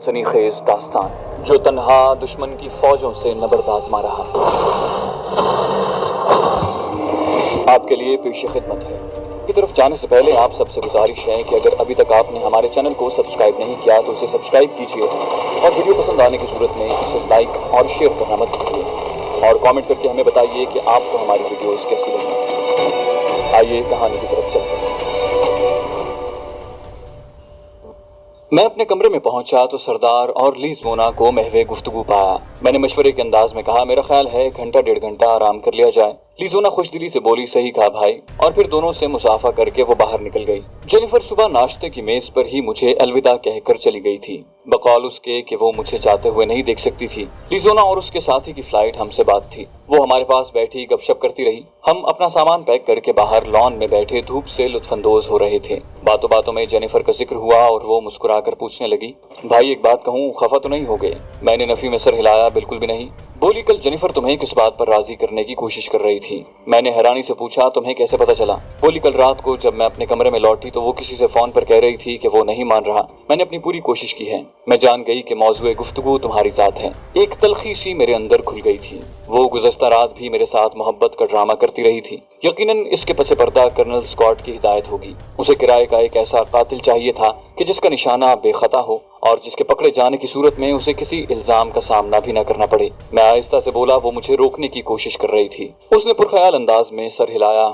سنی خیز داستان جو تنہا دشمن کی فوجوں سے نبردآزما رہا آپ کے لیے پیش خدمت ہے۔ کی طرف جانے سے پہلے آپ سب سے گزارش ہے کہ اگر ابھی تک آپ نے ہمارے چینل کو سبسکرائب نہیں کیا تو اسے سبسکرائب کیجیے اور ویڈیو پسند آنے کی صورت میں اسے لائک اور شیئر کرنا مت بھولیے اور کامنٹ کر کے ہمیں بتائیے کہ آپ کو ہماری ویڈیوز کیسی لگیں۔ آئیے کہانی کی طرف چلتے ہیں۔ میں اپنے کمرے میں پہنچا تو سردار اور لیزونا کو محو گفتگو پایا۔ میں نے مشورے کے انداز میں کہا میرا خیال ہے گھنٹہ ڈیڑھ گھنٹہ آرام کر لیا جائے۔ لیزونا خوش دلی سے بولی صحیح کہا بھائی، اور پھر دونوں سے مصافحہ کر کے وہ باہر نکل گئی۔ جینیفر صبح ناشتے کی میز پر ہی مجھے الوداع کہہ کر چلی گئی تھی، بقول اس کے کہ وہ مجھے جاتے ہوئے نہیں دیکھ سکتی تھی۔ لیزونا اور اس کے ساتھی کی فلائٹ ہم سے بات تھی۔ وہ ہمارے پاس بیٹھی گپ شپ کرتی رہی۔ ہم اپنا سامان پیک کر کے باہر لان میں بیٹھے دھوپ سے لطف اندوز ہو رہے تھے۔ باتوں باتوں میں جینیفر کا ذکر ہوا اور وہ مسکرا کر پوچھنے لگی بھائی ایک بات کہوں، خفا تو نہیں ہو گئے؟ میں نے نفی میں سر ہلایا بالکل بھی نہیں۔ بولی کل جینیفر تمہیں کس بات پر راضی کرنے کی کوشش کر رہی تھی؟ میں نے حیرانی سے پوچھا تمہیں کیسے پتا چلا؟ بولی کل رات کو جب میں اپنے کمرے میں لوٹی تو وہ کسی سے فون پر کہہ رہی تھی کہ وہ نہیں مان رہا۔ میں نے اپنی پوری کوشش کی ہے۔ میں جان گئی کہ موضوع گفتگو تمہاری ذات ہے۔ ایک تلخی سی میرے اندر کھل گئی تھی۔ وہ گزشتہ رات بھی میرے ساتھ محبت کا ڈرامہ کرتی رہی تھی۔ یقیناً اس کے پس پردہ کرنل اسکاٹ کی ہدایت ہوگی۔ اسے کرائے کا ایک ایسا قاتل چاہیے تھا کہ جس کا نشانہ بے خطا ہو اور جس کے پکڑے جانے کی صورت میں اسے کسی الزام کا سامنا بھی نہ کرنا پڑے۔ میں آہستہ سے بولا وہ مجھے روکنے کی کوشش کر رہی تھی۔ اس نے پرخیال انداز میں سر ہلایا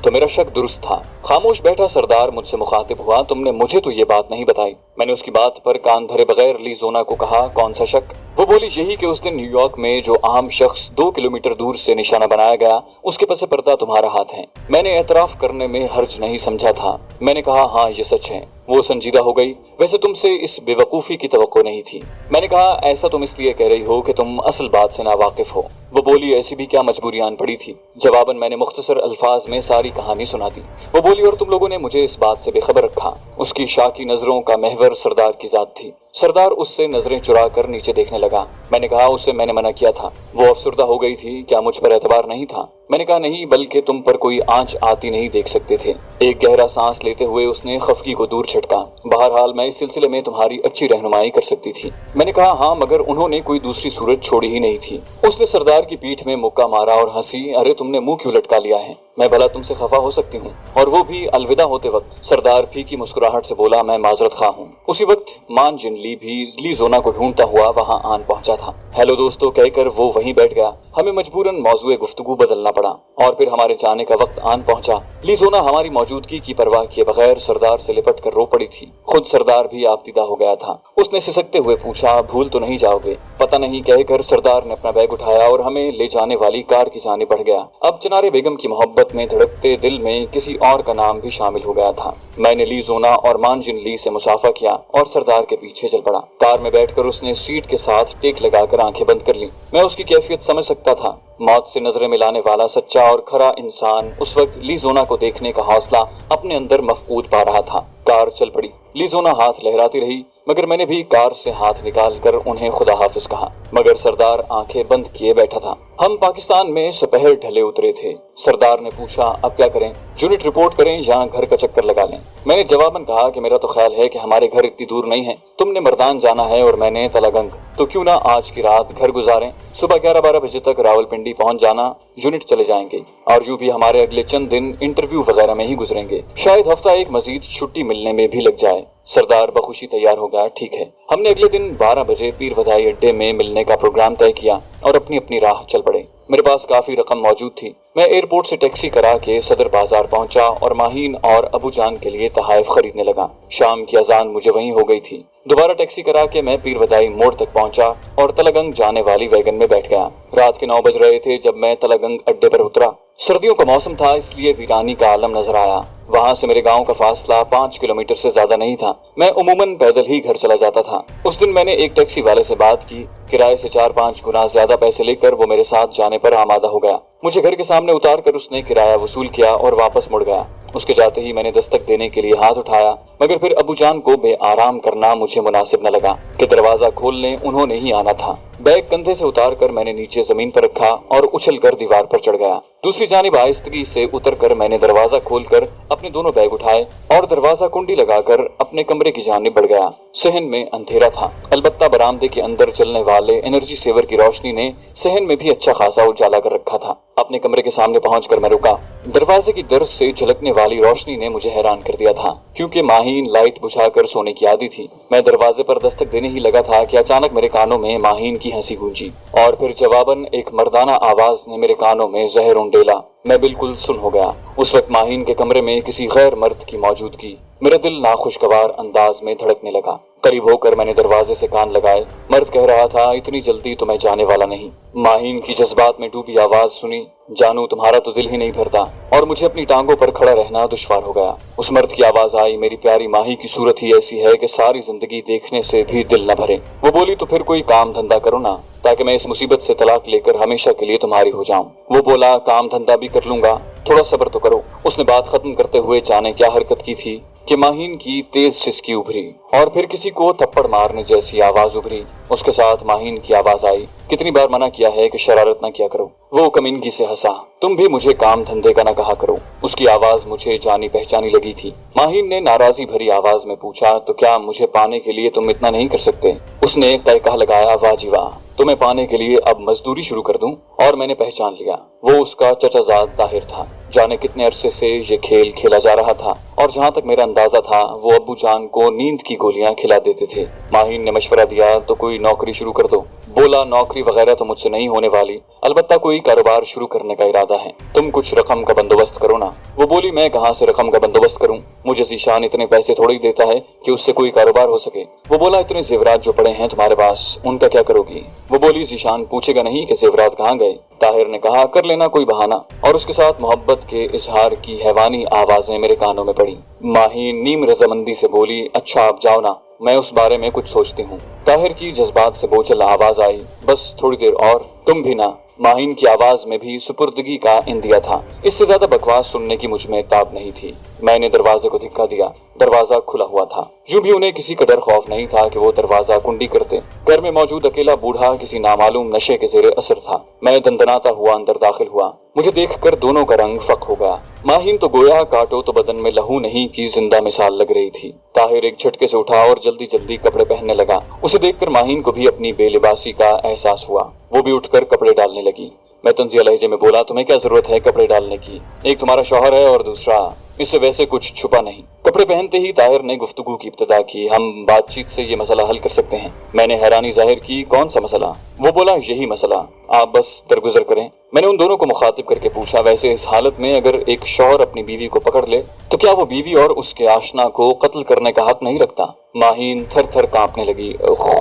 تو میرا شک درست تھا۔ خاموش بیٹھا سردار مجھ سے مخاطب ہوا تم نے مجھے تو یہ بات نہیں بتائی۔ میں نے اس کی بات پر کان دھرے بغیر لیزونا کو کہا کون سا شک؟ وہ بولی یہی کہ اس دن نیو یارک میں جو عام شخص 2 کلومیٹر دور سے نشانہ بنایا گیا اس کے پس پردہ تمہارا ہاتھ ہے۔ میں نے اعتراف کرنے میں حرج نہیں سمجھا تھا۔ میں نے کہا ہاں یہ سچ ہے۔ وہ سنجیدہ ہو گئی۔ ویسے تم سے اس بے وقوفی کی توقع نہیں تھی۔ میں نے کہا ایسا تم اس لیے کہہ رہی ہو کہ تم اصل بات سے ناواقف ہو۔ وہ بولی ایسی بھی کیا مجبوریاں پڑی تھی؟ جواباً میں نے مختصر الفاظ میں ساری کہانی سنا دی۔ وہ بولی اور تم لوگوں نے مجھے اس بات سے بے خبر رکھا۔ اس کی شاکی نظروں کا محور سردار کی ذات تھی۔ سردار اس سے نظریں چرا کر نیچے دیکھنے لگا۔ میں نے کہا اسے میں نے منع کیا تھا۔ وہ افسردہ ہو گئی تھی، کیا مجھ پر اعتبار نہیں تھا؟ میں نے کہا نہیں، بلکہ تم پر کوئی آنچ آتی نہیں دیکھ سکتے تھے۔ ایک گہرا سانس لیتے ہوئے اس نے خفگی کو دور چھٹکا۔ بہرحال میں اس سلسلے میں تمہاری اچھی رہنمائی کر سکتی تھی۔ میں نے کہا ہاں مگر انہوں نے کوئی دوسری صورت چھوڑی ہی نہیں تھی۔ اس نے سردار کی پیٹھ میں مکہ مارا اور ہنسی ارے تم نے منہ کیوں لٹکا لیا ہے؟ میں بھلا تم سے خفا ہو سکتی ہوں؟ اور وہ بھی الوداع ہوتے وقت؟ سردار پھیکی مسکراہٹ سے بولا میں معذرت خواہ ہوں۔ اسی وقت مان جن لی بھی لیزونا کو ڈھونڈتا ہوا وہاں آن پہنچا تھا۔ ہیلو دوستو کہہ کر وہ وہیں بیٹھ گیا۔ ہمیں مجبوراً موضوع گفتگو بدلنا پڑا اور پھر ہمارے جانے کا وقت آن پہنچا۔ لیزونا ہماری موجودگی کی پرواہ کیے بغیر سردار سے لپٹ کر رو پڑی تھی۔ خود سردار بھی آبدیدہ ہو گیا تھا۔ اس نے سسکتے ہوئے پوچھا بھول تو نہیں جاؤ گے؟ پتہ نہیں کہہ کر سردار نے اپنا بیگ اٹھایا اور ہمیں لے جانے والی کار کی جانب بڑھ گیا۔ اب چنارے بیگم کی محبت میں دھڑکتے دل میں کسی اور کا نام بھی شامل ہو گیا تھا۔ میں نے لیزونا اور مان جن لی سے مصافحہ کیا اور سردار کے پیچھے چل پڑا۔ کار میں بیٹھ کر اس نے سیٹ کے ساتھ ٹیک لگا کر آنکھیں بند کر لی۔ میں اس کی کیفیت سمجھ سکتا تھا۔ موت سے نظریں ملانے والا سچا اور کھرا انسان اس وقت لیزونا کو دیکھنے کا حوصلہ اپنے اندر مفقود پا رہا تھا۔ کار چل پڑی۔ لیزونا ہاتھ لہراتی رہی مگر میں نے بھی کار سے ہاتھ نکال کر انہیں خدا حافظ کہا، مگر سردار آنکھیں بند کیے بیٹھا تھا۔ ہم پاکستان میں سپہر ڈھلے اترے تھے۔ سردار نے پوچھا اب کیا کریں؟ یونٹ رپورٹ کریں یا گھر کا چکر لگا لیں؟ میں نے جواباً کہا کہ میرا تو خیال ہے کہ ہمارے گھر اتنی دور نہیں ہے۔ تم نے مردان جانا ہے اور میں نے تلگنگ، تو کیوں نہ آج کی رات گھر گزاریں؟ صبح 11-12 بجے تک راول پنڈی پہنچ جانا، یونٹ چلے جائیں گے اور یوں بھی ہمارے اگلے چند دن انٹرویو وغیرہ میں ہی گزریں گے۔ شاید ہفتہ ایک مزید چھٹی ملنے میں بھی لگ جائے۔ سردار بخوشی تیار ہو گیا۔ ٹھیک ہے۔ ہم نے اگلے دن 12 بجے پیر ودائی اڈے میں ملنے کا پروگرام طے کیا اور اپنی اپنی راہ چل پڑے۔ میرے پاس کافی رقم موجود تھی۔ میں ایئرپورٹ سے ٹیکسی کرا کے صدر بازار پہنچا اور ماہین اور ابو جان کے لیے تحائف خریدنے لگا۔ شام کی اذان مجھے وہیں ہو گئی تھی۔ دوبارہ ٹیکسی کرا کے میں پیر ودائی موڑ تک پہنچا اور تلگنگ جانے والی ویگن میں بیٹھ گیا۔ رات کے 9 بج رہے تھے جب میں تلگنگ اڈے پر اترا۔ سردیوں کا موسم تھا اس لیے ویرانی کا عالم نظر آیا۔ وہاں سے میرے گاؤں کا فاصلہ 5 کلومیٹر سے زیادہ نہیں تھا۔ میں عموماً پیدل ہی گھر چلا جاتا تھا۔ اس دن میں نے ایک ٹیکسی والے سے بات کی۔ کرائے سے 4-5 گنا زیادہ پیسے لے کر وہ میرے ساتھ جانے پر آمادہ ہو گیا۔ مجھے گھر کے سامنے اتار کر اس نے کرایہ وصول کیا اور واپس مڑ گیا۔ اس کے جاتے ہی میں نے دستک دینے کے لیے ہاتھ اٹھایا مگر پھر ابو جان کو بے آرام کرنا مجھے مناسب نہ لگا کہ دروازہ کھولنے انہوں نے ہی آنا تھا۔ بیگ کندھے سے اتار کر میں نے نیچے زمین پر رکھا اور اچھل کر دیوار پر چڑھ گیا۔ دوسری جانب آہستگی سے اتر کر میں نے دروازہ کھول کر اپنے دونوں بیگ اٹھائے اور دروازہ کنڈی لگا کر اپنے کمرے کی جانب بڑھ گیا۔ صحن میں اندھیرا تھا، البتہ برآمدے کے اندر چلنے والے انرجی سیور کی روشنی نے صحن میں بھی اچھا خاصا اجالا کر رکھا تھا۔ اپنے کمرے کے سامنے پہنچ کر میں رکا۔ دروازے کی درز سے جھلکنے والی روشنی نے مجھے حیران کر دیا تھا، کیونکہ ماہین لائٹ بجھا کر سونے کی عادی تھی۔ میں دروازے پر دستک دینے ہی لگا تھا کہ اچانک میرے کانوں میں ماہین کی ہنسی گونجی، اور پھر جواباً ایک مردانہ آواز نے میرے کانوں میں زہر انڈیلا۔ میں بالکل سن ہو گیا۔ اس وقت ماہین کے کمرے میں کسی غیر مرد کی موجودگی۔ میرا دل ناخوشگوار انداز میں دھڑکنے لگا۔ قریب ہو کر میں نے دروازے سے کان لگائے۔ مرد کہہ رہا تھا، اتنی جلدی تو میں جانے والا نہیں۔ ماہین کی جذبات میں ڈوبی آواز سنی، جانو تمہارا تو دل ہی نہیں بھرتا، اور مجھے اپنی ٹانگوں پر کھڑا رہنا دشوار ہو گیا۔ اس مرد کی آواز آئی، میری پیاری ماہی کی صورت ہی ایسی ہے کہ ساری زندگی دیکھنے سے بھی دل نہ بھرے۔ وہ بولی، تو پھر کوئی کام دھندا کرو نا، تاکہ میں اس مصیبت سے طلاق لے کر ہمیشہ کے لیے تمہاری ہو جاؤں۔ وہ بولا، کام دھندا بھی کر لوں گا، تھوڑا صبر تو کرو۔ اس نے بات ختم کرتے ہوئے جانے کیا حرکت کی تھی کہ ماہین کی تیز سسکی ابھری، اور پھر کسی کو تھپڑ مارنے جیسی آواز ابھری۔ اس کے ساتھ ماہین کی آواز آئی، کتنی بار منع کیا ہے کہ شرارت نہ کیا کرو۔ وہ کمینگی سے ہنسا، تم بھی مجھے کام دھندے کا نہ کہا کرو۔ اس کی آواز مجھے جانی پہچانی لگی تھی۔ ماہین نے ناراضی بھری آواز میں پوچھا، تو کیا مجھے پانے کے لیے تم اتنا نہیں کر سکتے؟ اس نے ایک تہکہ لگایا، واہ جی واہ، تمہیں پانے کے لیے اب مزدوری شروع کر دوں؟ اور میں نے پہچان لیا، وہ اس کا چچا زاد طاہر تھا۔ جانے کتنے عرصے سے یہ کھیل کھیلا جا رہا تھا، اور جہاں تک میرا اندازہ تھا وہ ابو جان کو نیند کی گولیاں کھلا دیتے تھے۔ ماہین نے مشورہ دیا، تو کوئی نوکری شروع کر دو۔ بولا، نوکری وغیرہ تو مجھ سے نہیں ہونے والی، البتہ کوئی کاروبار شروع کرنے کا ارادہ ہے۔ تم کچھ رقم کا بندوبست کرو نا۔ وہ بولی، میں کہاں سے رقم کا بندوبست کروں؟ مجھے ذیشان اتنے پیسے تھوڑی دیتا ہے کہ اس سے کوئی کاروبار ہو سکے۔ وہ بولا، اتنے زیورات جو پڑے ہیں تمہارے پاس، ان کا کیا کرو گی؟ وہ بولی، ذیشان پوچھے گا نہیں کہ زیورات کہاں گئے؟ طاہر نے کہا، کر لینا کوئی بہانہ، اور اس کے ساتھ محبت کے اظہار کی حیوانی آوازیں میرے کانوں میں پڑی۔ ماہین نیم رضامندی سے بولی، اچھا آپ جاؤ نا، میں اس بارے میں کچھ سوچتی ہوں۔ طاہر کی جذبات سے بوچھل آواز آئی، بس تھوڑی دیر اور، تم بھی نہ۔ ماہین کی آواز میں بھی سپردگی کا اندیا تھا۔ اس سے زیادہ بکواس سننے کی مجھ میں تاب نہیں تھی۔ میں نے دروازے کو دھکا دیا۔ دروازہ کھلا ہوا تھا۔ یوں بھی انہیں کسی کا ڈر خوف نہیں تھا کہ وہ دروازہ کنڈی کرتے۔ گھر میں موجود اکیلا بوڑھا کسی نامعلوم نشے کے زیر اثر تھا۔ میں دندناتا ہوا اندر داخل ہوا۔ مجھے دیکھ کر دونوں کا رنگ فق ہو گیا۔ ماہین تو گویا کاٹو تو بدن میں لہو نہیں کی زندہ مثال لگ رہی تھی۔ طاہر ایک جھٹکے سے اٹھا اور جلدی جلدی کپڑے پہننے لگا۔ اسے دیکھ کر ماہین کو بھی اپنی بے لباسی کا احساس ہوا۔ وہ بھی اٹھ کر کپڑے ڈالنے لگی۔ میں طنزیہ لہجے میں بولا، تمہیں کیا ضرورت ہے کپڑے ڈالنے کی؟ ایک تمہارا شوہر ہے اور دوسرا، اس سے ویسے کچھ چھپا نہیں۔ کپڑے پہنتے ہی طاہر نے گفتگو کی ابتدا کی، ہم بات چیت سے یہ مسئلہ حل کر سکتے ہیں۔ میں نے حیرانی ظاہر کی، کون سا مسئلہ؟ وہ بولا، یہی مسئلہ، آپ بس درگزر کریں۔ میں نے ان دونوں کو مخاطب کر کے پوچھا، ویسے اس حالت میں اگر ایک شوہر اپنی بیوی کو پکڑ لے تو کیا وہ بیوی اور اس کے آشنا کو قتل کرنے کا حق نہیں رکھتا؟ ماہین تھر تھر کانپنے لگی،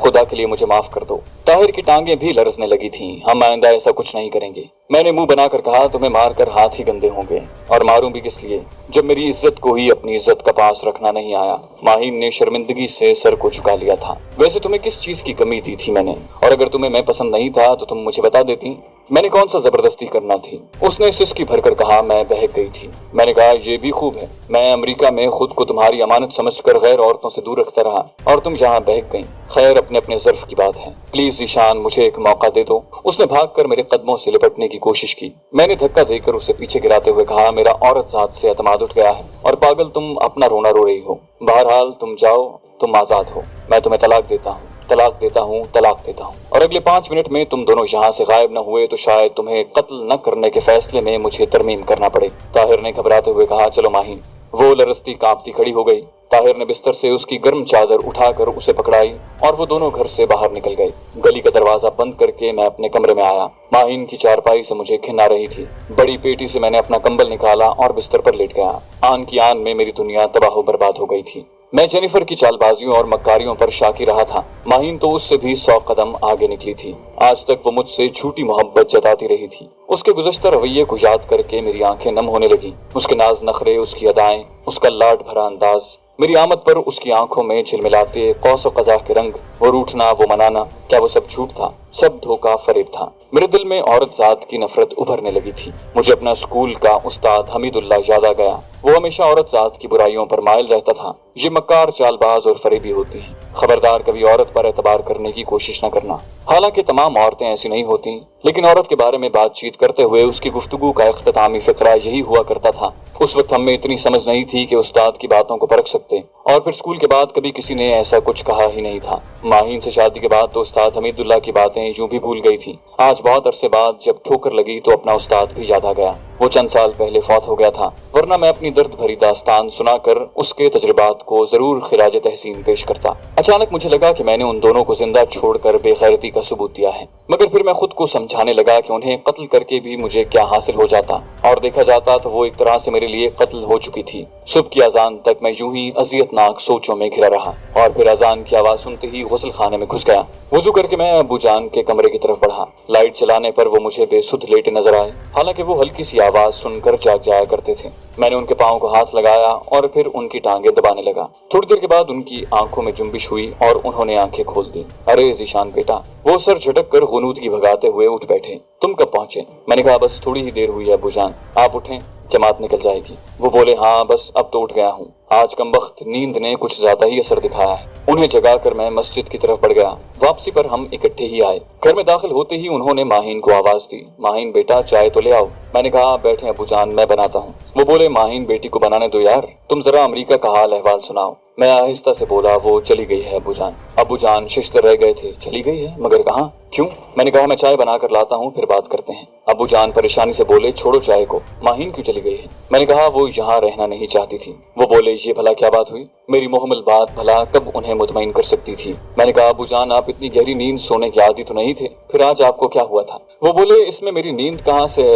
خدا کے لیے مجھے معاف کر دو۔ طاہر کی ٹانگیں بھی لرزنے لگی تھیں، ہم آئندہ ایسا کچھ نہیں کریں گے۔ میں نے منہ بنا کر کہا، تمہیں مار کر ہاتھ ہی گندے ہوں گے، اور ماروں بھی کس لیے جب میری عزت کو ہی اپنی عزت کا پاس رکھنا نہیں آیا۔ ماہین نے شرمندگی سے سر کو جھکا لیا تھا۔ ویسے تمہیں کس چیز کی کمی دی تھی میں نے؟ اور اگر تمہیں میں پسند نہیں تھا تو تم مجھے بتا دیتی۔ میں نے کون سا زبردستی کرنا تھی؟ اس نے سسکی بھر کر کہا، میں بہک گئی تھی۔ میں نے کہا، یہ بھی خوب ہے، میں امریکہ میں خود کو تمہاری امانت سمجھ کر غیر عورتوں سے دور رکھتا رہا، اور تم یہاں بہک گئیں۔ خیر، اپنے اپنے ظرف کی بات ہے، پلیز ذیشان مجھے ایک موقع دے دو۔ اس نے بھاگ کر میرے قدموں سے لپٹنے کی کوشش کی۔ میں نے دھکا دے کر اسے پیچھے گراتے ہوئے کہا، میرا عورت ذات سے اعتماد اٹھ گیا ہے، اور پاگل تم اپنا رونا رو رہی ہو۔ بہرحال تم جاؤ، تم آزاد ہو، میں تمہیں طلاق دیتا ہوں، طلاق دیتا ہوں، طلاق دیتا ہوں، اور اگلے 5 منٹ میں تم دونوں یہاں سے غائب نہ ہوئے تو شاید تمہیں قتل نہ کرنے کے فیصلے میں مجھے ترمیم کرنا پڑے۔ طاہر نے گھبراتے ہوئے کہا، چلو ماہین۔ وہ لرزتی کانپتی کھڑی ہو گئی۔ طاہر نے بستر سے اس کی گرم چادر اٹھا کر اسے پکڑائی، اور وہ دونوں گھر سے باہر نکل گئے۔ گلی کا دروازہ بند کر کے میں اپنے کمرے میں آیا۔ ماہین کی چارپائی سے مجھے گھن آ رہی تھی۔ بڑی پیٹی سے میں نے اپنا کمبل نکالا اور بستر پر لیٹ گیا۔ آن کی آن میں میری دنیا تباہ و برباد ہو گئی تھی۔ میں جینیفر کی چال بازیوں اور مکاریوں پر شاکی رہا تھا۔ ماہین تو اس سے بھی 100 قدم آگے نکلی تھی۔ آج تک وہ مجھ سے جھوٹی محبت جتاتی رہی تھی۔ اس کے گزشتہ رویے کو یاد کر کے میری آنکھیں نم ہونے لگی۔ اس کے ناز نخرے، اس کی ادائیں، اس کا لاڈ بھرا انداز، میری آمد پر اس کی آنکھوں میں جھلملاتے قوس و قزح کے رنگ، وہ روٹھنا، وہ منانا، کیا وہ سب جھوٹ تھا؟ سب دھوکہ فریب تھا۔ میرے دل میں عورت ذات کی نفرت ابھرنے لگی تھی۔ مجھے اپنا اسکول کا استاد حمید اللہ یاد آ گیا۔ وہ ہمیشہ عورت ذات کی برائیوں پر مائل رہتا تھا۔ یہ مکار، چال باز اور فریبی ہوتی ہیں، خبردار کبھی عورت پر اعتبار کرنے کی کوشش نہ کرنا۔ حالانکہ تمام عورتیں ایسی نہیں ہوتی، لیکن عورت کے بارے میں بات چیت کرتے ہوئے اس کی گفتگو کا اختتامی فقرہ یہی ہوا کرتا تھا۔ اس وقت ہم میں اتنی سمجھ نہیں تھی کہ استاد کی باتوں کو پرکھ سکتے، اور پھر اسکول کے بعد کبھی کسی نے ایسا کچھ کہا ہی نہیں تھا۔ ماہین سے شادی کے بعد تو استاد حمید اللہ کی باتیں یوں بھی بھول گئی تھی۔ آج بہت عرصے بعد جب ٹھوکر لگی تو اپنا استاد بھی یاد آ گیا۔ وہ چند سال پہلے فوت ہو گیا تھا، ورنہ میں اپنی درد بھری داستان سنا کر اس کے تجربات کو ضرور خراج تحسین پیش کرتا۔ اچانک مجھے لگا کہ میں نے ان دونوں کو زندہ چھوڑ کر بے غیرتی کا ثبوت دیا ہے، مگر پھر میں خود کو سمجھانے لگا کہ انہیں قتل کر کے بھی مجھے کیا حاصل ہو جاتا، اور دیکھا جاتا تو وہ ایک طرح سے میرے لیے قتل ہو چکی تھی۔ صبح کی اذان تک میں یوں ہی اذیت ناک سوچوں میں گھرا رہا، اور پھر اذان کی آواز سنتے ہی غسل خانے میں گھس گیا۔ وضو کر کے میں ابو جان کے کمرے کی طرف بڑھا۔ لائٹ چلانے پر وہ مجھے بے سدھ لیٹے نظر آئے، حالانکہ وہ ہلکی سی آواز سن کر جاگ جایا کرتے تھے۔ میں نے ان کے پاؤں کو ہاتھ لگایا اور پھر ان کی ٹانگیں دبانے لگا۔ تھوڑی دیر کے بعد ان کی آنکھوں میں جنبش ہوئی اور انہوں نے آنکھیں کھول دی۔ ارے ذیشان بیٹا، وہ سر جھٹک کر غنودگی بھگاتے ہوئے اٹھ بیٹھے۔ تم کب پہنچے؟ میں نے کہا بس تھوڑی ہی دیر ہوئی ہے ابو جان، آپ اٹھیں، جماعت نکل جائے گی۔ وہ بولے ہاں بس اب تو اٹھ گیا ہوں، آج کم وقت نیند نے کچھ زیادہ ہی اثر دکھایا ہے۔ انہیں جگا کر میں مسجد کی طرف بڑھ گیا۔ واپسی پر ہم اکٹھے ہی آئے۔ گھر میں داخل ہوتے ہی انہوں نے ماہین کو آواز دی، ماہین بیٹا چائے تو لے آؤ۔ میں نے کہا بیٹھیں ابو جان، میں بناتا ہوں۔ وہ بولے ماہین بیٹی کو بنانے دو یار، تم ذرا امریکہ کا حال احوال سناؤ۔ میں آہستہ سے بولا وہ چلی گئی ہے ابو جان۔ ابو جان ششتر رہ گئے تھے، چلی گئی ہے مگر کہاں، کیوں؟ میں نے کہا میں چائے بنا کر لاتا ہوں پھر بات کرتے ہیں۔ ابو جان پریشانی سے بولے چھوڑو چائے کو، ماہین کیوں چلی گئی ہے؟ میں نے کہا وہ یہاں رہنا نہیں چاہتی تھی۔ وہ بولے یہ بھلا کیا بات ہوئی؟ میری محمل بات بھلا کب انہیں مطمئن کر سکتی تھی؟ میں نے کہا ابو جان آپ اتنی گہری نیند سونے کے عادی تو نہیں تھے، پھر آج آپ کو کیا ہوا تھا؟ وہ بولے اس میں میری نیند کہاں سے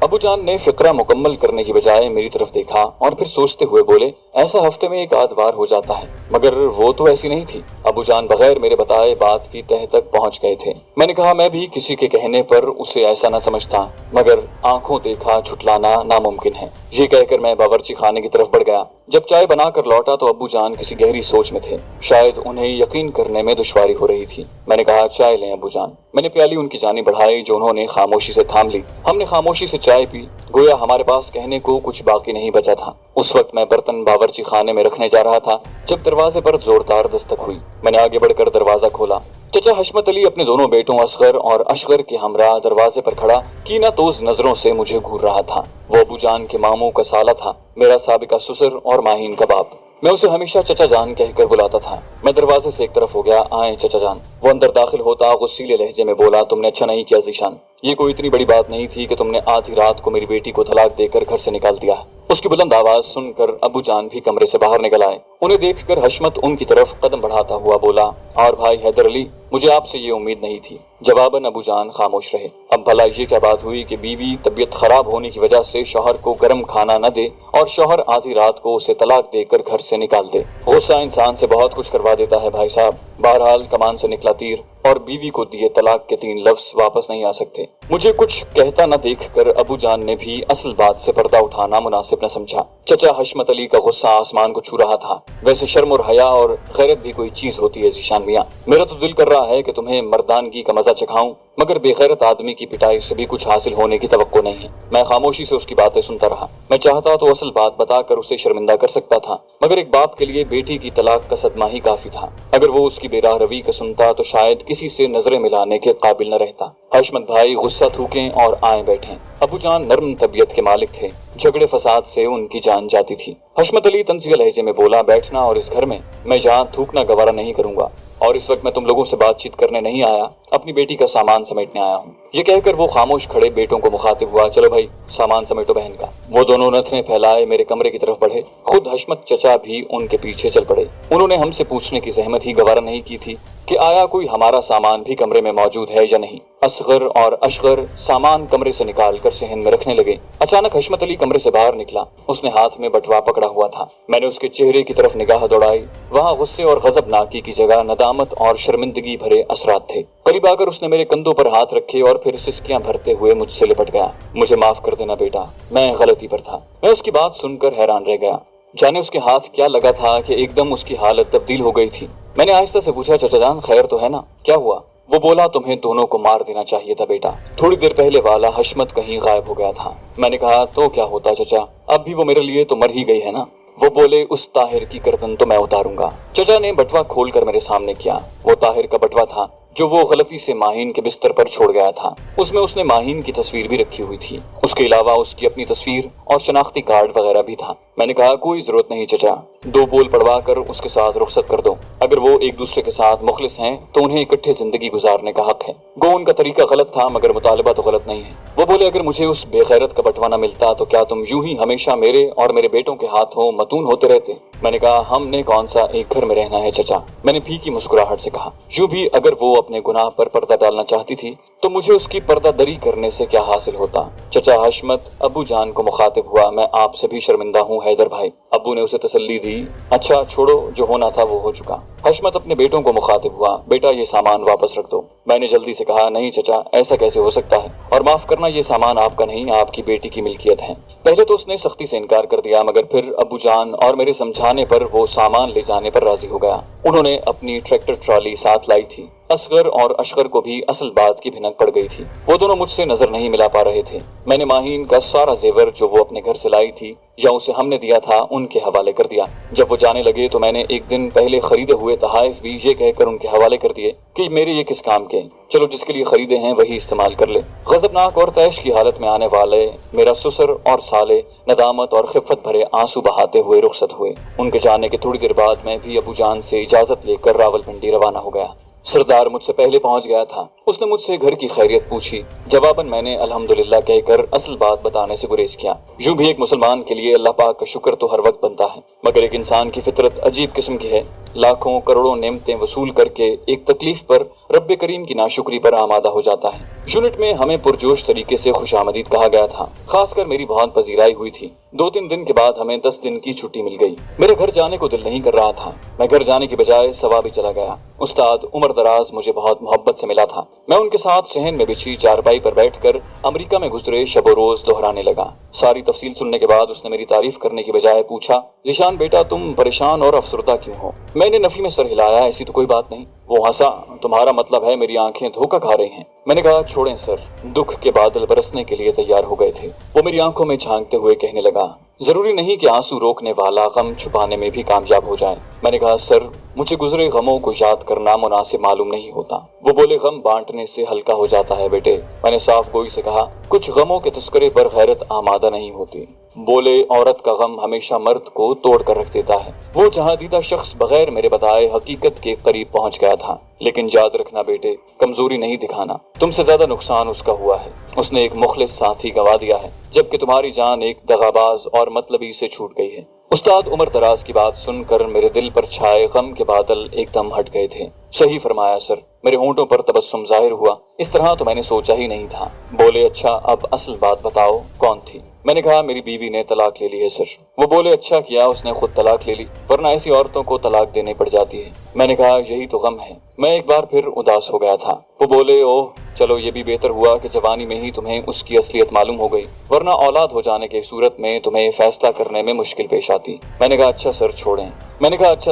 ابو جان نے فقرہ مکمل کرنے کی بجائے میری طرف دیکھا اور پھر سوچتے ہوئے بولے ایسا ہفتے میں ایک آدھ بار ہو جاتا ہے، مگر وہ تو ایسی نہیں تھی۔ ابو جان بغیر میرے بتائے بات کی تہ تک پہنچ گئے تھے۔ میں نے کہا میں بھی کسی کے کہنے پر اسے ایسا نہ سمجھتا، مگر آنکھوں دیکھا جھٹلانا ناممکن ہے۔ یہ کہہ کر میں باورچی خانے کی طرف بڑھ گیا۔ جب چائے بنا کر لوٹا تو ابو جان کسی گہری سوچ میں تھے، شاید انہیں یقین کرنے میں دشواری ہو رہی تھی۔ میں نے کہا چائے لیں ابو جان۔ میں نے پیالی ان کی جانب بڑھائی جو انہوں نے خاموشی سے تھام لی۔ ہم نے خاموشی سے چائے پی، گویا ہمارے پاس کہنے کو کچھ باقی نہیں بچا تھا۔ اس وقت میں برتن باورچی خانے میں رکھنے جا رہا تھا جب دروازے پر زوردار دستک ہوئی۔ میں نے آگے بڑھ کر دروازہ کھولا۔ چچا حشمت علی اپنے دونوں بیٹوں اصغر اور اشغر کے ہمراہ دروازے پر کھڑا کینہ توز نظروں سے مجھے گھور رہا تھا۔ وہ ابو جان کے ماموں کا سالہ تھا، میرا سابقہ سسر اور ماہین کا باپ۔ میں اسے ہمیشہ چچا جان کہہ کر بلاتا تھا۔ میں دروازے سے ایک طرف ہو گیا، آئیں چچا جان۔ وہ اندر داخل ہوتا غصیلے لہجے میں بولا تم نے اچھا نہیں کیا ذیشان، یہ کوئی اتنی بڑی بات نہیں تھی کہ تم نے آدھی رات کو میری بیٹی کو طلاق دے کر گھر سے نکال دیا۔ اس کی بلند آواز سن کر ابو جان بھی کمرے سے باہر نکل آئے۔ انہیں دیکھ کر حشمت ان کی طرف قدم بڑھاتا ہوا بولا اور بھائی حیدر علی مجھے آپ سے یہ امید نہیں تھی۔ جواباً ابو جان خاموش رہے۔ اب بھلا یہ کیا بات ہوئی کہ بیوی طبیعت خراب ہونے کی وجہ سے شوہر کو گرم کھانا نہ دے اور شوہر آدھی رات کو اسے طلاق دے کر گھر سے نکال دے؟ غصہ انسان سے بہت کچھ کروا دیتا ہے بھائی صاحب۔ بہرحال کمان سے نکلا تیر اور بیوی کو دیے طلاق کے 3 لفظ واپس نہیں آ سکتے۔ مجھے کچھ کہتا نہ دیکھ کر ابو جان نے بھی اصل بات سے پردہ اٹھانا مناسب نہ سمجھا۔ چچا حشمت علی کا غصہ آسمان کو چھو رہا تھا۔ ویسے شرم اور حیا اور غیرت بھی کوئی چیز ہوتی ہے ذیشان میاں، میرا تو دل کر رہا ہے کہ تمہیں مردانگی کا مزہ چکھاؤں، مگر بے غیرت آدمی کی پٹائی سے بھی کچھ حاصل ہونے کی توقع نہیں ہے۔ میں خاموشی سے اس کی باتیں سنتا رہا۔ میں چاہتا تو اصل بات بتا کر اسے شرمندہ کر سکتا تھا، مگر ایک باپ کے لیے بیٹی کی طلاق کا صدمہ ہی کافی تھا۔ اگر وہ اس کی بے راہ روی کا سنتا تو شاید کسی سے نظریں ملانے کے قابل نہ رہتا۔ حشمت بھائی غصہ تھوکیں اور آئیں بیٹھیں۔ ابو جان نرم طبیعت کے مالک تھے، جھگڑے فساد سے ان کی جان جاتی تھی۔ حشمت علی طنزیہ لہجے میں بولا بیٹھنا اور اس گھر میں جہاں تھوکنا گوارا نہیں کروں گا، اور اس وقت میں تم لوگوں سے بات چیت کرنے نہیں آیا، اپنی بیٹی کا سامان سمیٹنے آیا ہوں۔ یہ کہہ کر وہ خاموش کھڑے بیٹوں کو مخاطب ہوا چلو بھائی سامان سمیٹو بہن کا۔ وہ دونوں نتھنے پھیلائے میرے کمرے کی طرف بڑھے، خود حشمت چچا بھی ان کے پیچھے چل پڑے۔ انہوں نے ہم سے پوچھنے کی زحمت ہی گوارا نہیں کی تھی کہ آیا کوئی ہمارا سامان بھی کمرے میں موجود ہے یا نہیں۔ اصغر اور اشغر سامان کمرے سے نکال کر صحن میں رکھنے لگے۔ اچانک حشمت علی کمرے سے باہر نکلا، اس نے ہاتھ میں بٹوا پکڑا ہوا تھا۔ میں نے اس کے چہرے کی طرف نگاہ دوڑائی، وہاں غصے اور غضب ناکی کی جگہ ندامت اور شرمندگی بھرے اثرات تھے۔ قریب آ کر اس نے میرے کندھوں پر ہاتھ رکھے اور پھر سسکیاں بھرتے ہوئے مجھ سے لپٹ گیا۔ مجھے معاف کر دینا بیٹا، میں غلطی پر تھا۔ میں اس کی بات سن کر حیران رہ گیا، جانے اس کے ہاتھ کیا لگا تھا کہ ایک دم اس کی حالت تبدیل ہو گئی تھی۔ میں نے آہستہ سے پوچھا چچا جان خیر تو ہے نا، کیا ہوا؟ وہ بولا تمہیں دونوں کو مار دینا چاہیے تھا بیٹا، تھوڑی دیر پہلے والا حشمت کہیں غائب ہو گیا تھا۔ میں نے کہا تو کیا ہوتا چچا، اب بھی وہ میرے لیے تو مر ہی گئی ہے نا۔ وہ بولے اس طاہر کی گردن تو میں اتاروں گا۔ چچا نے بٹوا کھول کر میرے سامنے کیا، وہ طاہر کا بٹوا تھا جو وہ غلطی سے ماہین کے بستر پر چھوڑ گیا تھا۔ اس میں اس نے ماہین کی تصویر بھی رکھی ہوئی تھی۔ اس کے علاوہ اس کی اپنی تصویر اور شناختی کارڈ وغیرہ بھی تھا۔ میں نے کہا کوئی ضرورت نہیں چچا، 2 بول پڑوا کر اس کے ساتھ رخصت کر دو۔ اگر وہ ایک دوسرے کے ساتھ مخلص ہیں تو انہیں اکٹھے زندگی گزارنے کا حق ہے۔ گو ان کا طریقہ غلط تھا مگر مطالبہ تو غلط نہیں ہے۔ وہ بولے اگر مجھے اس بے غیرت کا بٹوا نہ ملتا تو کیا تم یوں ہی ہمیشہ میرے اور میرے بیٹوں کے ہاتھوں متون ہوتے رہتے؟ میں نے کہا ہم نے کون سا ایک گھر میں رہنا ہے چچا، میں نے پھیکی مسکراہٹ سے کہا۔ یوں بھی اگر وہ اپنے گناہ پر پردہ ڈالنا چاہتی تھی تو مجھے اس کی پردہ دری کرنے سے کیا حاصل ہوتا؟ چچا حشمت ابو جان کو مخاطب ہوا، میں آپ سے بھی شرمندہ ہوں حیدر بھائی۔ ابو نے اسے تسلی دی، اچھا چھوڑو جو ہونا تھا وہ ہو چکا۔ حشمت اپنے بیٹوں کو مخاطب ہوا، بیٹا یہ سامان واپس رکھ دو۔ میں نے جلدی سے کہا نہیں چچا، ایسا کیسے ہو سکتا ہے، اور معاف کرنا یہ سامان آپ کا نہیں، آپ کی بیٹی کی ملکیت ہے۔ پہلے تو اس نے سختی سے انکار کر دیا مگر پھر ابو جان اور میرے سمجھانے پر وہ سامان لے جانے پر راضی ہو گیا۔ انہوں نے اپنی ٹریکٹر ٹرالی ساتھ لائی تھی۔ اصغر اور اشغر کو بھی اصل بات کی بھنک پڑ گئی تھی، وہ دونوں مجھ سے نظر نہیں ملا پا رہے تھے۔ میں نے ماہین کا سارا زیور جو وہ اپنے گھر سے لائی تھی یا اسے ہم نے دیا تھا ان کے حوالے کر دیا۔ جب وہ جانے لگے تو میں نے ایک دن پہلے خریدے ہوئے تحائف بھی یہ کہہ کر ان کے حوالے کر دیے کہ میرے یہ کس کام کے، چلو جس کے لیے خریدے ہیں وہی استعمال کر لے۔ غضبناک اور طیش کی حالت میں آنے والے میرا سسر اور سالے ندامت اور خفت بھرے آنسو بہاتے ہوئے رخصت ہوئے۔ ان کے جانے کے تھوڑی دیر بعد میں بھی ابو جان سے اجازت لے کر راول پنڈی روانہ ہو گیا۔ سردار مجھ سے پہلے پہنچ گیا تھا۔ اس نے مجھ سے گھر کی خیریت پوچھی، جواباً میں نے الحمدللہ کہہ کر اصل بات بتانے سے گریز کیا۔ یوں بھی ایک مسلمان کے لیے اللہ پاک کا شکر تو ہر وقت بنتا ہے، مگر ایک انسان کی فطرت عجیب قسم کی ہے، لاکھوں کروڑوں نعمتیں وصول کر کے ایک تکلیف پر رب کریم کی ناشکری پر آمادہ ہو جاتا ہے۔ یونٹ میں ہمیں پرجوش طریقے سے خوش آمدید کہا گیا تھا، خاص کر میری بہت پذیرائی ہوئی تھی۔ 2-3 دن کے بعد ہمیں 10 دن کی چھٹی مل گئی۔ میرے گھر جانے کو دل نہیں کر رہا تھا، میں گھر جانے کی بجائے سوا بھی چلا گیا۔ استاد عمر دراز مجھے بہت محبت سے ملا تھا۔ میں ان کے ساتھ صحن میں بچھی چارپائی پر بیٹھ کر امریکہ میں گزرے شب و روز دہرانے لگا۔ ساری تفصیل سننے کے بعد اس نے میری تعریف کرنے کی بجائے پوچھا، ذیشان بیٹا تم پریشان اور افسردہ کیوں ہو؟ میں نے نفی میں سر ہلایا، ایسی تو کوئی بات نہیں۔ وہ ہنسا، تمہارا مطلب ہے میری آنکھیں دھوکہ کھا رہی ہیں؟ میں نے کہا چھوڑیں سر، دکھ کے بادل برسنے کے لیے تیار ہو گئے تھے۔ وہ میری آنکھوں میں جھانکتے ہوئے کہنے لگا، ضروری نہیں کہ آنسو روکنے والا غم چھپانے میں بھی کامیاب ہو جائے۔ میں نے کہا سر مجھے گزرے غموں کو یاد کرنا مناسب معلوم نہیں ہوتا۔ وہ بولے غم بانٹنے سے ہلکا ہو جاتا ہے بیٹے۔ میں نے صاف گوئی سے کہا کچھ غموں کے تذکرے پر غیرت آمادہ نہیں ہوتی۔ بولے عورت کا غم ہمیشہ مرد کو توڑ کر رکھ دیتا ہے۔ وہ جہاں دیدہ شخص بغیر میرے بتائے حقیقت کے قریب پہنچ گیا تھا، لیکن یاد رکھنا بیٹے، کمزوری نہیں دکھانا، تم سے زیادہ نقصان اس کا ہوا ہے۔ اس نے ایک مخلص ساتھی گنوا دیا ہے، جبکہ تمہاری جان ایک دغاباز اور مطلبی سے چھوٹ گئی ہے۔ استاد عمر دراز کی بات سن کر میرے دل پر چھائے غم کے بادل ایک دم ہٹ گئے تھے۔ صحیح فرمایا سر، میرے ہونٹوں پر تبسم ظاہر ہوا، اس طرح تو میں نے سوچا ہی نہیں تھا۔ بولے اچھا اب اصل بات بتاؤ کون تھی؟ میں نے کہا میری بیوی نے طلاق لے لی ہے سر۔ وہ بولے اچھا کیا اس نے خود طلاق لے لی، ورنہ ایسی عورتوں کو طلاق دینے پڑ جاتی ہے۔ میں نے کہا یہی تو غم ہے۔ میں ایک بار پھر اداس ہو گیا تھا۔ وہ بولے اوہ چلو یہ بھی بہتر ہوا کہ جوانی میں ہی تمہیں اس کی اصلیت معلوم ہو گئی، ورنہ اولاد ہو جانے کی صورت میں تمہیں فیصلہ کرنے میں مشکل پیش آتی۔ میں نے کہا اچھا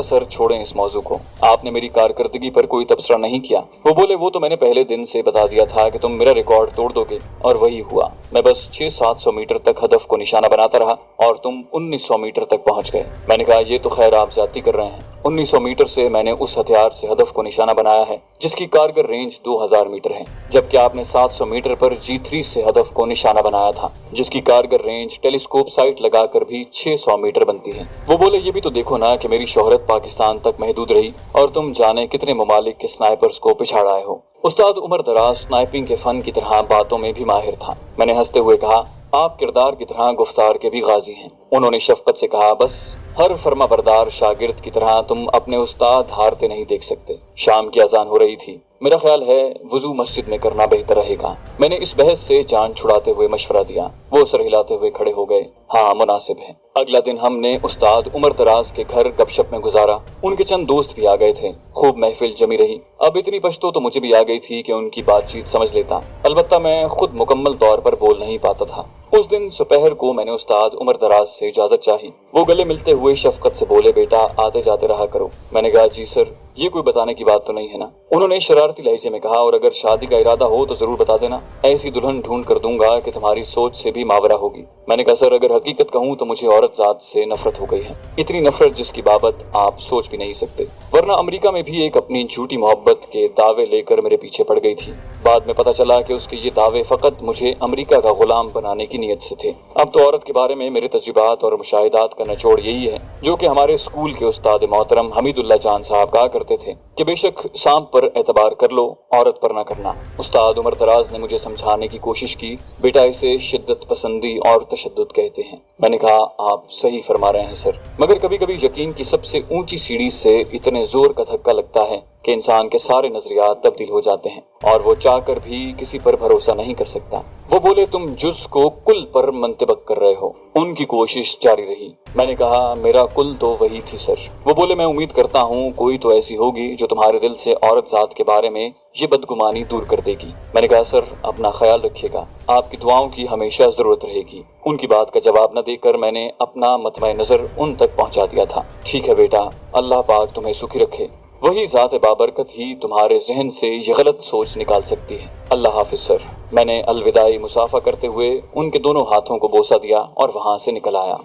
سر چھوڑیں اس موضوع کو، آپ نے میری کارکردگی پر کوئی تبصرہ نہیں کیا۔ وہ بولے وہ تو میں نے پہلے دن سے بتا دیا تھا کہ تم میرا ریکارڈ توڑ دو گے، اور وہی ہوا۔ میں بس 600-700 میٹر تک ہدف کو نشانہ بناتا رہا اور تم 1900 میٹر تک پہنچ گئے۔ میں نے کہا یہ تو خیر آپ زیادتی کر رہے ہیں، 1900 میٹر سے میں نے اس ہتھیار سے ہدف کو نشانہ بنایا ہے جس کی کارگر رینج 2000 میٹر ہے، جبکہ آپ نے 700 میٹر پر G3 سے ہدف کو نشانہ بنایا تھا جس کی کارگر رینج ٹیلیسکوپ سائٹ لگا کر بھی 600 میٹر بنتی ہے۔ وہ بولے یہ بھی تو دیکھو نا کہ میری شہرت پاکستان تک محدود رہی اور تم جانے کتنے ممالک کے سنائپرز کو پچھاڑ آئے ہو۔ استاد عمر دراز سنائپنگ کے فن کی طرح باتوں میں بھی ماہر تھا۔ میں نے ہنستے ہوئے کہا آپ کردار کی طرح گفتار کے بھی غازی ہیں۔ انہوں نے شفقت سے کہا بس ہر فرما بردار شاگرد کی طرح تم اپنے استاد ہارتے نہیں دیکھ سکتے۔ شام کی اذان ہو رہی تھی، میرا خیال ہے وضو مسجد میں کرنا بہتر رہے گا۔ میں نے اس بحث سے جان چھڑاتے ہوئے مشورہ دیا۔ وہ سر ہلاتے ہوئے کھڑے ہو گئے، ہاں مناسب ہے۔ اگلا دن ہم نے استاد عمر دراز کے گھر گپ شپ میں گزارا۔ ان کے چند دوست بھی آ گئے تھے، خوب محفل جمی رہی۔ اب اتنی پشتو تو مجھے بھی آ گئی تھی کہ ان کی بات چیت سمجھ لیتا، البتہ میں خود مکمل طور پر بول نہیں پاتا تھا۔ اس دن دوپہر کو میں نے استاد عمر دراز سے اجازت چاہی۔ وہ گلے ملتے ہوئے شفقت سے بولے بیٹا آتے جاتے رہا کرو۔ میں نے کہا جی سر، یہ کوئی بتانے کی بات تو نہیں ہے نا؟ انہوں نے شرارتی لہجے میں کہا اور اگر شادی کا ارادہ ہو تو ضرور بتا دینا، ایسی دلہن ڈھونڈ کر دوں گا کہ تمہاری سوچ سے بھی ماورا ہوگی۔ میں نے کہا سر اگر حقیقت کہوں تو مجھے عورت ذات سے نفرت ہو گئی ہے، اتنی نفرت جس کی بابت آپ سوچ بھی نہیں سکتے، ورنہ امریکہ میں بھی ایک اپنی جھوٹی محبت کے دعوے لے کر میرے پیچھے پڑ گئی تھی۔ بعد میں پتہ چلا کہ اس کے یہ دعوے فقط مجھے امریکہ کا غلام بنانے کی نیت سے تھے۔ اب تو عورت کے بارے میں میرے تجربات اور مشاہدات کا نچوڑ یہی ہے جو کہ ہمارے اسکول کے استاد محترم حمید اللہ جان صاحب کہا کرتے تھے کہ بے شک سانپ پر اعتبار کر لو، عورت پر نہ کرنا۔ استاد عمر دراز نے مجھے سمجھانے کی کوشش کی، بیٹا اسے شدت پسندی اور تشدد کہتے ہیں۔ میں نے کہا آپ صحیح فرما رہے ہیں سر، مگر کبھی کبھی یقین کی سب سے اونچی سیڑھی سے اتنے زور کا دھکا لگتا ہے کہ انسان کے سارے نظریات تبدیل ہو جاتے ہیں اور وہ چاہ کر بھی کسی پر بھروسہ نہیں کر سکتا۔ وہ بولے تم جز کو کل پر منطبق کر رہے ہو۔ ان کی کوشش جاری رہی۔ میں نے کہا میرا کل تو وہی تھی سر۔ وہ بولے میں امید کرتا ہوں کوئی تو ایسی ہوگی جو تمہارے دل سے عورت ذات کے بارے میں یہ بدگمانی دور کر دے گی۔ میں نے کہا سر اپنا خیال رکھیے گا، آپ کی دعاؤں کی ہمیشہ ضرورت رہے گی۔ ان کی بات کا جواب نہ دے کر میں نے اپنا مطمع نظر ان تک پہنچا دیا تھا۔ ٹھیک ہے بیٹا، اللہ پاک تمہیں سکھی رکھے، وہی ذات بابرکت ہی تمہارے ذہن سے یہ غلط سوچ نکال سکتی ہے۔ اللہ حافظ سر۔ میں نے الوداعی مسافہ کرتے ہوئے ان کے دونوں ہاتھوں کو بوسہ دیا اور وہاں سے نکل آیا۔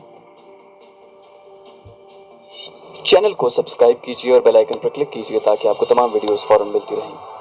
چینل کو سبسکرائب کیجیے اور بیل آئیکن پر کلک کیجیے تاکہ آپ کو تمام ویڈیوز فوراً ملتی رہیں۔